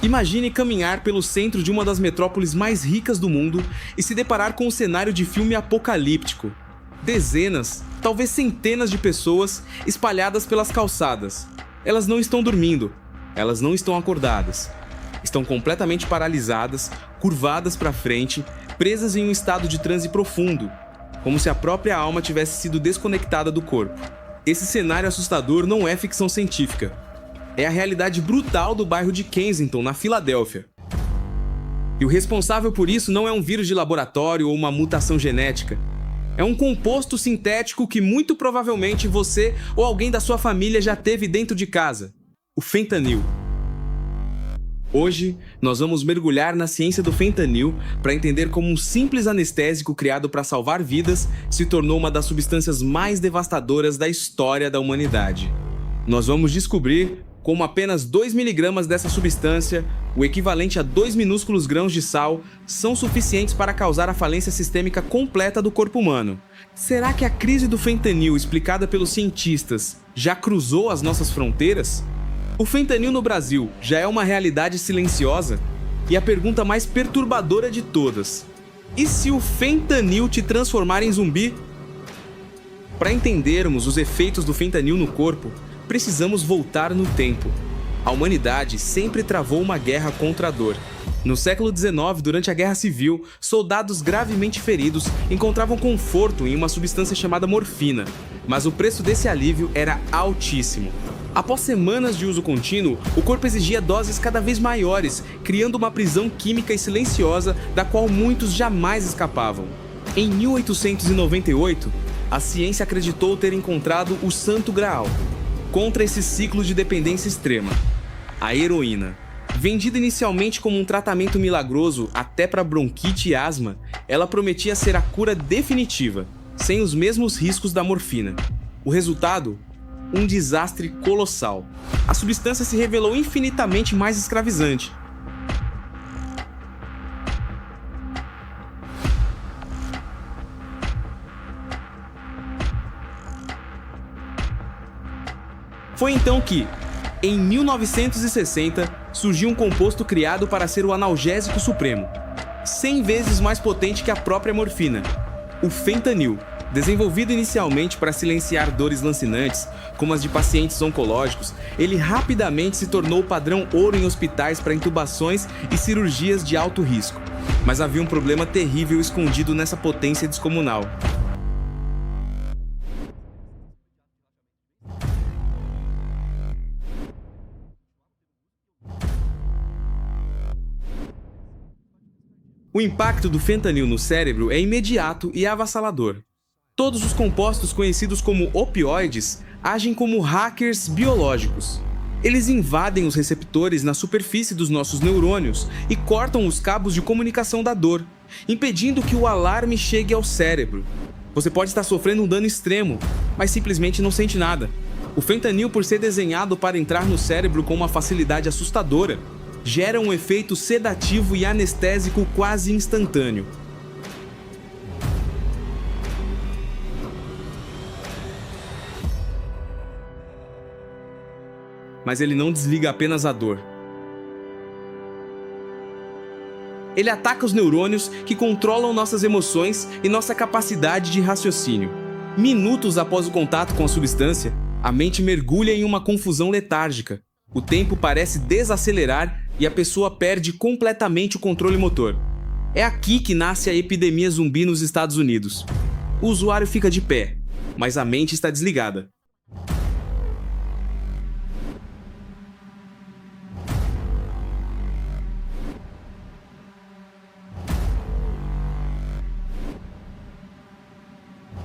Imagine caminhar pelo centro de uma das metrópoles mais ricas do mundo e se deparar com um cenário de filme apocalíptico. Dezenas, talvez centenas de pessoas espalhadas pelas calçadas. Elas não estão dormindo, elas não estão acordadas. Estão completamente paralisadas, curvadas para frente, presas em um estado de transe profundo, como se a própria alma tivesse sido desconectada do corpo. Esse cenário assustador não é ficção científica. É a realidade brutal do bairro de Kensington, na Filadélfia. E o responsável por isso não é um vírus de laboratório ou uma mutação genética. É um composto sintético que muito provavelmente você ou alguém da sua família já teve dentro de casa: o fentanil. Hoje, nós vamos mergulhar na ciência do fentanil para entender como um simples anestésico criado para salvar vidas se tornou uma das substâncias mais devastadoras da história da humanidade. Nós vamos descobrir como apenas 2 miligramas dessa substância, o equivalente a 2 minúsculos grãos de sal, são suficientes para causar a falência sistêmica completa do corpo humano. Será que a crise do fentanil, explicada pelos cientistas, já cruzou as nossas fronteiras? O fentanil no Brasil já é uma realidade silenciosa? E a pergunta mais perturbadora de todas: e se o fentanil te transformar em zumbi? Para entendermos os efeitos do fentanil no corpo, precisamos voltar no tempo. A humanidade sempre travou uma guerra contra a dor. No século XIX, durante a Guerra Civil, soldados gravemente feridos encontravam conforto em uma substância chamada morfina, mas o preço desse alívio era altíssimo. Após semanas de uso contínuo, o corpo exigia doses cada vez maiores, criando uma prisão química e silenciosa da qual muitos jamais escapavam. Em 1898, a ciência acreditou ter encontrado o Santo Graal contra esse ciclo de dependência extrema: a heroína. Vendida inicialmente como um tratamento milagroso até para bronquite e asma, ela prometia ser a cura definitiva, sem os mesmos riscos da morfina. O resultado? Um desastre colossal. A substância se revelou infinitamente mais escravizante. Foi então que, em 1960, surgiu um composto criado para ser o analgésico supremo, 100 vezes mais potente que a própria morfina: o fentanil. Desenvolvido inicialmente para silenciar dores lancinantes, como as de pacientes oncológicos, ele rapidamente se tornou o padrão ouro em hospitais para intubações e cirurgias de alto risco. Mas havia um problema terrível escondido nessa potência descomunal. O impacto do fentanil no cérebro é imediato e avassalador. Todos os compostos conhecidos como opioides agem como hackers biológicos. Eles invadem os receptores na superfície dos nossos neurônios e cortam os cabos de comunicação da dor, impedindo que o alarme chegue ao cérebro. Você pode estar sofrendo um dano extremo, mas simplesmente não sente nada. O fentanil, por ser desenhado para entrar no cérebro com uma facilidade assustadora, gera um efeito sedativo e anestésico quase instantâneo. Mas ele não desliga apenas a dor. Ele ataca os neurônios que controlam nossas emoções e nossa capacidade de raciocínio. Minutos após o contato com a substância, a mente mergulha em uma confusão letárgica. O tempo parece desacelerar e a pessoa perde completamente o controle motor. É aqui que nasce a epidemia zumbi nos Estados Unidos. O usuário fica de pé, mas a mente está desligada.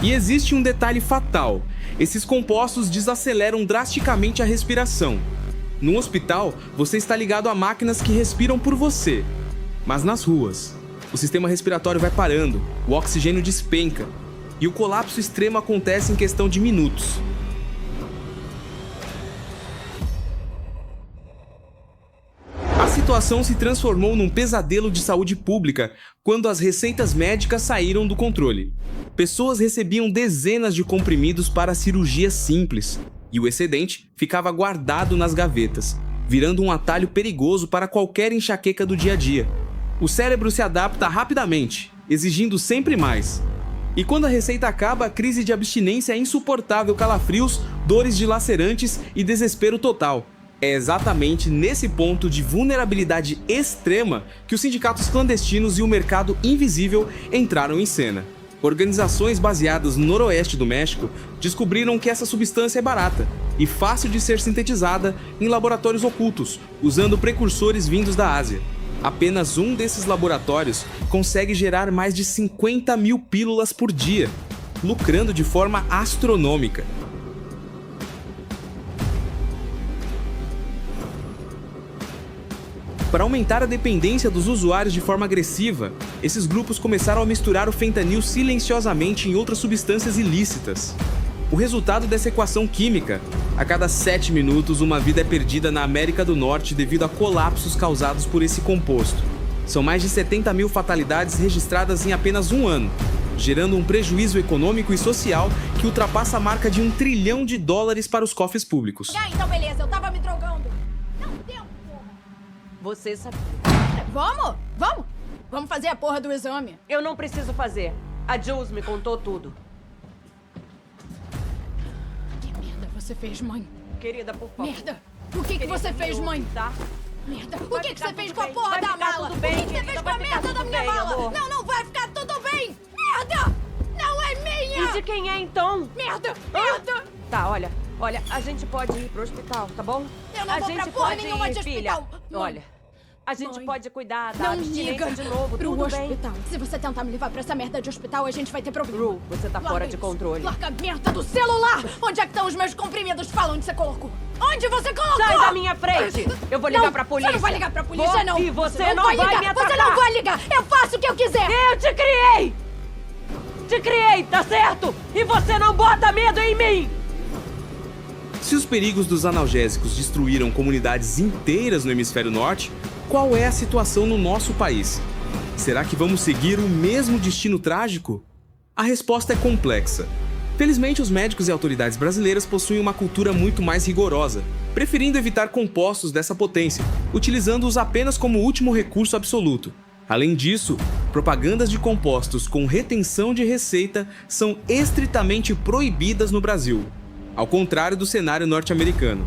E existe um detalhe fatal: esses compostos desaceleram drasticamente a respiração. No hospital, você está ligado a máquinas que respiram por você. Mas nas ruas, o sistema respiratório vai parando, o oxigênio despenca, e o colapso extremo acontece em questão de minutos. A situação se transformou num pesadelo de saúde pública quando as receitas médicas saíram do controle. Pessoas recebiam dezenas de comprimidos para cirurgias simples, e o excedente ficava guardado nas gavetas. virando um atalho perigoso para qualquer enxaqueca do dia a dia. O cérebro se adapta rapidamente, exigindo sempre mais. E quando a receita acaba, a crise de abstinência é insuportável, calafrios, dores dilacerantes e desespero total. É exatamente nesse ponto de vulnerabilidade extrema que os sindicatos clandestinos e o mercado invisível entraram em cena. Organizações baseadas no noroeste do México descobriram que essa substância é barata e fácil de ser sintetizada em laboratórios ocultos, usando precursores vindos da Ásia. Apenas um desses laboratórios consegue gerar mais de 50 mil pílulas por dia, lucrando de forma astronômica. Para aumentar a dependência dos usuários de forma agressiva, esses grupos começaram a misturar o fentanil silenciosamente em outras substâncias ilícitas. O resultado dessa equação química: a cada 7 minutos, uma vida é perdida na América do Norte devido a colapsos causados por esse composto. São mais de 70 mil fatalidades registradas em apenas um ano, gerando um prejuízo econômico e social que ultrapassa a marca de $1 trilhão para os cofres públicos. Então beleza, eu tava me drogando. Não deu, porra. Você sabia. Vamos? Vamos fazer a porra do exame. Eu não preciso fazer. A Jules me contou tudo. Que merda você fez, mãe? Querida, por favor. Merda! O que você fez, mãe? Tá? Merda! O Vai que ficar você fez tudo com a bem. porra Vai da ficar mala? tudo bem, O que você querida. fez com a Vai ficar merda da tudo minha bem, mala? amor. Não vai ficar tudo bem! Merda! Não é minha! E de quem é, então? Merda! Tá, olha, a gente pode ir pro hospital, tá bom? Eu não a vou gente pra porra pode nenhuma ir, de filha. hospital. Mãe. Olha, a gente Mãe. pode cuidar da Não abstinência liga de novo, pro tudo bem? hospital. Se você tentar me levar pra essa merda de hospital, a gente vai ter problema. Ru, você tá fora de controle. Larga a merda do celular! Onde é que estão os meus comprimidos? Fala onde você colocou. Onde você colocou? Sai da minha frente! Eu vou ligar Não, pra polícia. Você não vai ligar pra polícia, não. E você não vai ligar. me atacar. Você não vai ligar. Eu faço o que eu quiser. Eu te criei! Te criei, tá certo? E você não bota medo em mim! Se os perigos dos analgésicos destruíram comunidades inteiras no hemisfério norte, qual é a situação no nosso país? Será que vamos seguir o mesmo destino trágico? A resposta é complexa. Felizmente, os médicos e autoridades brasileiras possuem uma cultura muito mais rigorosa, preferindo evitar compostos dessa potência, utilizando-os apenas como último recurso absoluto. Além disso, propagandas de compostos com retenção de receita são estritamente proibidas no Brasil, ao contrário do cenário norte-americano.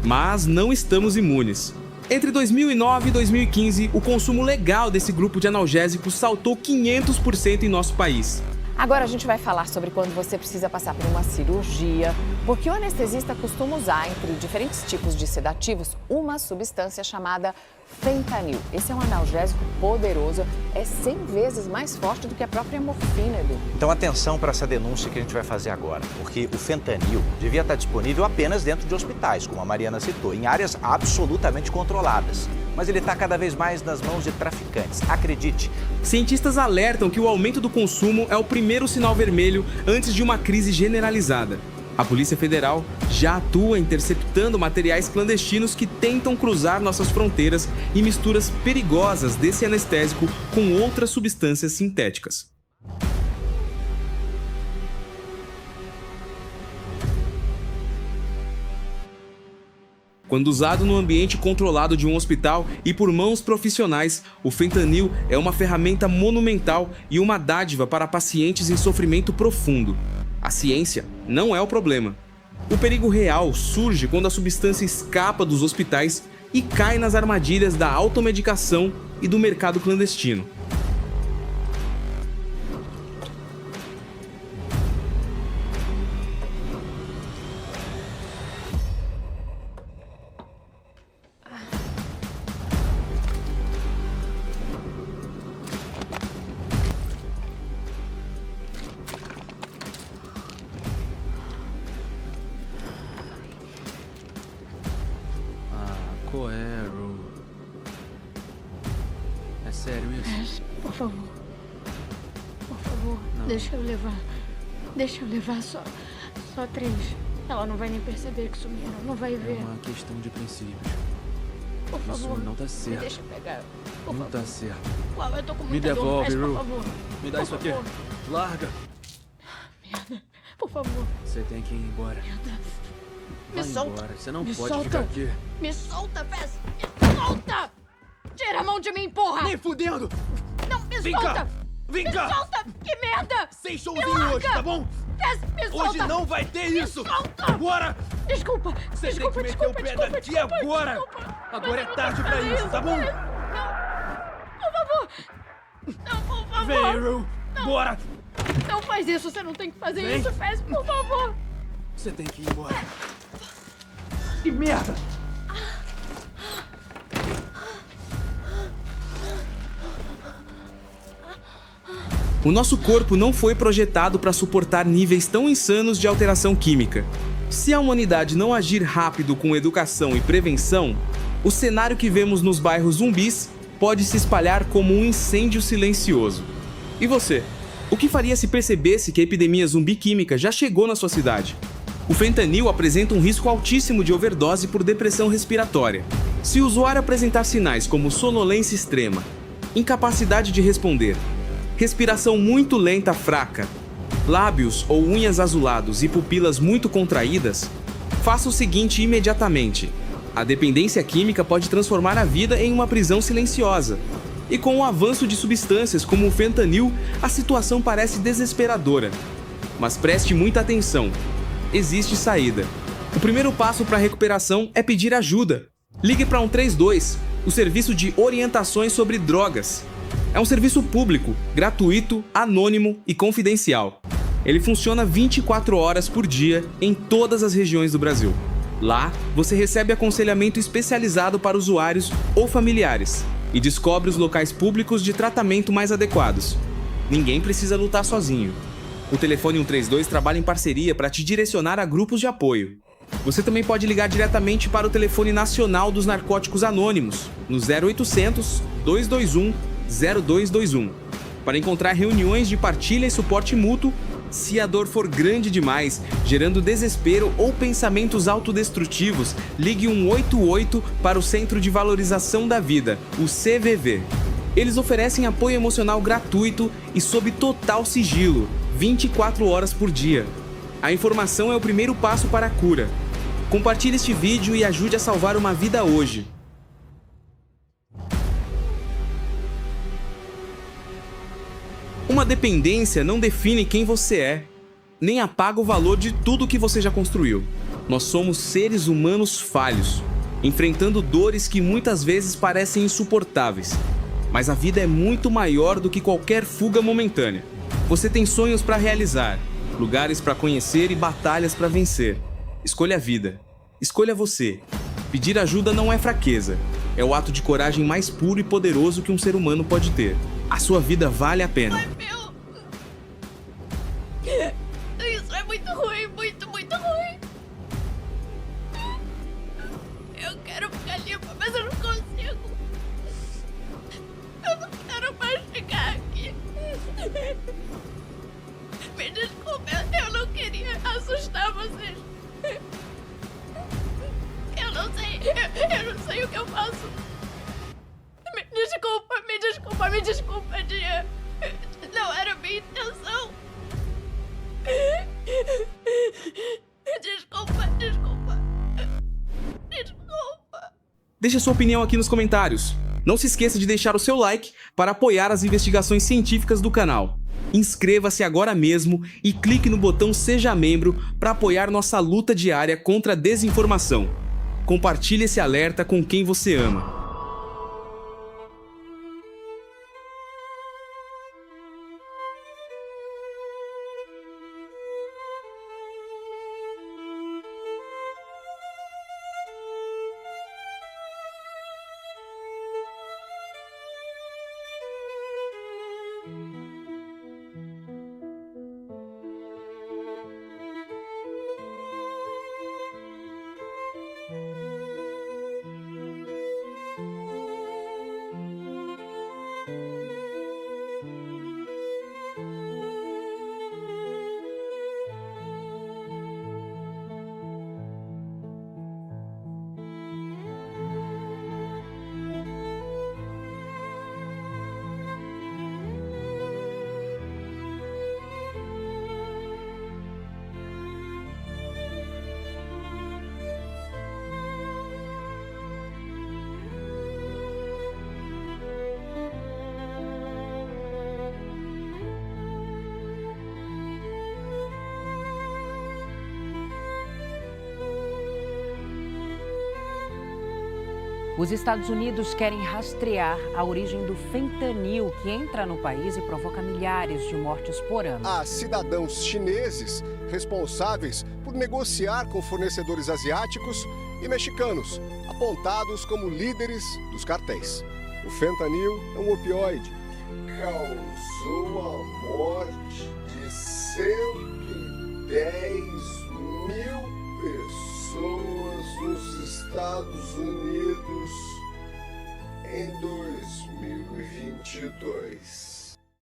Mas não estamos imunes. Entre 2009 e 2015, o consumo legal desse grupo de analgésicos saltou 500% em nosso país. Agora a gente vai falar sobre quando você precisa passar por uma cirurgia, porque o anestesista costuma usar, entre diferentes tipos de sedativos, uma substância chamada fentanil. Esse é um analgésico poderoso, é 100 vezes mais forte do que a própria morfina, Edu. Então atenção para essa denúncia que a gente vai fazer agora, porque o fentanil devia estar disponível apenas dentro de hospitais, como a Mariana citou, em áreas absolutamente controladas. Mas ele está cada vez mais nas mãos de traficantes, acredite. Cientistas alertam que o aumento do consumo é o primeiro sinal vermelho antes de uma crise generalizada. A Polícia Federal já atua interceptando materiais clandestinos que tentam cruzar nossas fronteiras e misturas perigosas desse anestésico com outras substâncias sintéticas. Quando usado no ambiente controlado de um hospital e por mãos profissionais, o fentanil é uma ferramenta monumental e uma dádiva para pacientes em sofrimento profundo. A ciência não é o problema. O perigo real surge quando a substância escapa dos hospitais e cai nas armadilhas da automedicação e do mercado clandestino. Qual é, Ru? É sério isso? Por favor. Por favor, deixa eu levar. Deixa eu levar só 3. Ela não vai nem perceber que sumiram, não vai É ver. uma questão de princípios. Por favor. Isso não tá Me certo. deixa pegar. Por Não favor. tá certo. Uau, eu tô com Me muita dor no devolve, pé, Ru. por favor. Me dá Por isso aqui. favor. Larga. Merda. Por favor. Você tem que ir embora. Vai solta. embora. Você não Me pode solta. ficar aqui. Me solta, Fez! Me solta! Tira a mão de mim, porra! Nem fudendo! Não, me Vem solta! cá! Vem Me cá! solta! Que merda! Sem Me showzinho larga! hoje, tá bom? Fez, me solta! Hoje não vai ter isso! solta! Agora! Desculpa! Você desculpa, tem que meter desculpa, o pé desculpa, daqui desculpa, agora! desculpa. Agora Mas é eu não tarde quero pra fazer isso, tá bom? Fez. Não! Por favor! Não, por favor! Vem, Rue! Bora! Não faz isso, você não tem que fazer Vem. isso, Fez, por favor! Você tem que ir embora. Que merda! O nosso corpo não foi projetado para suportar níveis tão insanos de alteração química. Se a humanidade não agir rápido com educação e prevenção, o cenário que vemos nos bairros zumbis pode se espalhar como um incêndio silencioso. E você? O que faria se percebesse que a epidemia zumbi química já chegou na sua cidade? O fentanil apresenta um risco altíssimo de overdose por depressão respiratória. Se o usuário apresentar sinais como sonolência extrema, incapacidade de responder, respiração muito lenta fraca, lábios ou unhas azulados e pupilas muito contraídas, faça o seguinte imediatamente. A dependência química pode transformar a vida em uma prisão silenciosa. E com o avanço de substâncias como o fentanil, a situação parece desesperadora. Mas preste muita atenção. Existe saída. O primeiro passo para a recuperação é pedir ajuda. Ligue para 132, o serviço de orientações sobre drogas. É um serviço público, gratuito, anônimo e confidencial. Ele funciona 24 horas por dia em todas as regiões do Brasil. Lá, você recebe aconselhamento especializado para usuários ou familiares e descobre os locais públicos de tratamento mais adequados. Ninguém precisa lutar sozinho. O telefone 132 trabalha em parceria para te direcionar a grupos de apoio. Você também pode ligar diretamente para o telefone nacional dos narcóticos anônimos, no 0800 221 0221, para encontrar reuniões de partilha e suporte mútuo se a dor for grande demais, gerando desespero ou pensamentos autodestrutivos. Ligue 188 para o Centro de Valorização da Vida, o CVV. Eles oferecem apoio emocional gratuito e sob total sigilo, 24 horas por dia. A informação é o primeiro passo para a cura. Compartilhe este vídeo e ajude a salvar uma vida hoje. Uma dependência não define quem você é, nem apaga o valor de tudo que você já construiu. Nós somos seres humanos falhos, enfrentando dores que muitas vezes parecem insuportáveis. Mas a vida é muito maior do que qualquer fuga momentânea. Você tem sonhos para realizar, lugares para conhecer e batalhas para vencer. Escolha a vida. Escolha você. Pedir ajuda não é fraqueza. É o ato de coragem mais puro e poderoso que um ser humano pode ter. A sua vida vale a pena. Meu! Isso é muito ruim, muito, muito ruim. Eu quero ficar limpa, mas eu não consigo. Eu não quero mais ficar aqui. Me desculpe, eu não queria assustar vocês. Eu não sei o que eu faço. Me desculpa, tia. Não era minha intenção. Desculpa. Deixe sua opinião aqui nos comentários. Não se esqueça de deixar o seu like para apoiar as investigações científicas do canal. Inscreva-se agora mesmo e clique no botão Seja Membro para apoiar nossa luta diária contra a desinformação. Compartilhe esse alerta com quem você ama. Os Estados Unidos querem rastrear a origem do fentanil que entra no país e provoca milhares de mortes por ano. Há cidadãos chineses responsáveis por negociar com fornecedores asiáticos e mexicanos, apontados como líderes dos cartéis. O fentanil é um opioide. Causou a morte de 110 mil pessoas nos Estados Unidos em 2022.